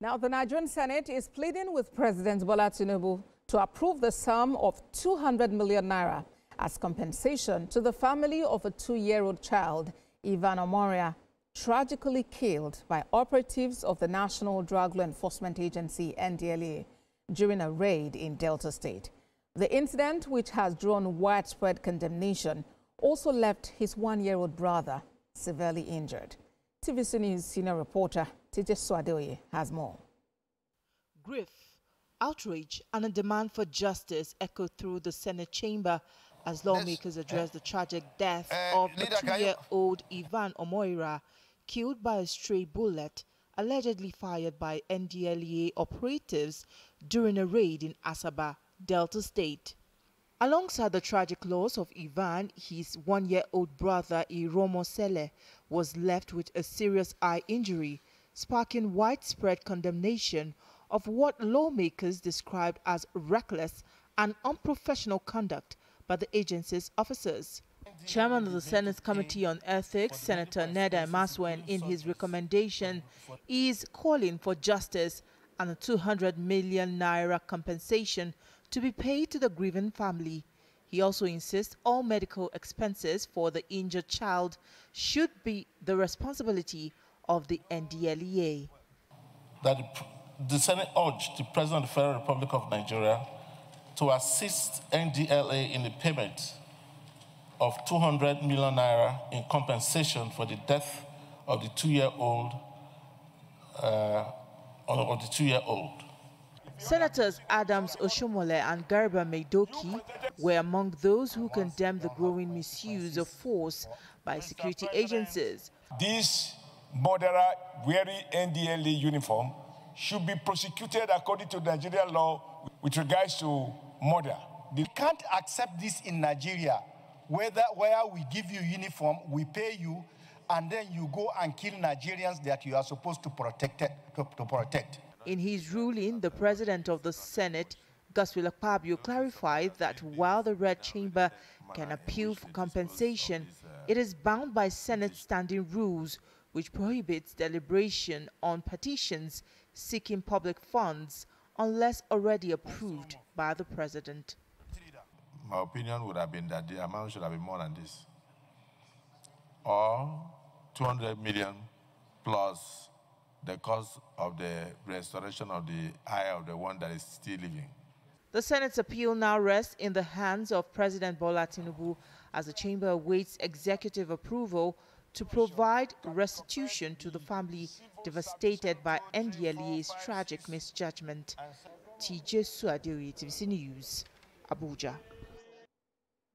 Now, the Nigerian Senate is pleading with President Bola Tinubu to approve the sum of 200 million naira as compensation to the family of a 2-year-old child, Ivan Omoria, tragically killed by operatives of the National Drug Law Enforcement Agency, NDLEA, during a raid in Delta State. The incident, which has drawn widespread condemnation, also left his 1-year-old brother severely injured. TVC News senior reporter TVC has more. Grief, outrage and a demand for justice echoed through the Senate chamber as lawmakers addressed the tragic death of the 2-year-old Ivan Omoira, killed by a stray bullet allegedly fired by NDLEA operatives during a raid in Asaba, Delta State. Alongside the tragic loss of Ivan, his 1-year-old brother Iromo Sele was left with a serious eye injury, sparking widespread condemnation of what lawmakers described as reckless and unprofessional conduct by the agency's officers. Chairman of the Senate's Committee on Ethics, Senator Neda Maswen, in his recommendation, is calling for justice and a 200 million naira compensation to be paid to the grieving family. He also insists all medical expenses for the injured child should be the responsibility of the NDLEA. That the Senate urged the President of the Federal Republic of Nigeria to assist NDLEA in the payment of 200 million naira in compensation for the death of the 2-year-old. Senators Adams Oshomole and Garba Maidoki were among those who condemned the growing misuse of force by security agencies. This murderer wearing NDLEA uniform should be prosecuted according to Nigerian law with regards to murder. We can't accept this in Nigeria, where we give you uniform, we pay you, and then you go and kill Nigerians that you are supposed to protect. In his ruling, the president of the Senate, Godswill Akpabio, clarified that while the Red Chamber can appeal for compensation, it is bound by Senate standing rules, which prohibits deliberation on petitions seeking public funds unless already approved by the president. My opinion would have been that the amount should have been more than this, or 200 million plus the cost of the restoration of the eye of the one that is still living. The Senate's appeal now rests in the hands of President Bola Tinubu as the chamber awaits executive approval to provide restitution to the family devastated by NDLEA's tragic misjudgment. TVC News, Abuja.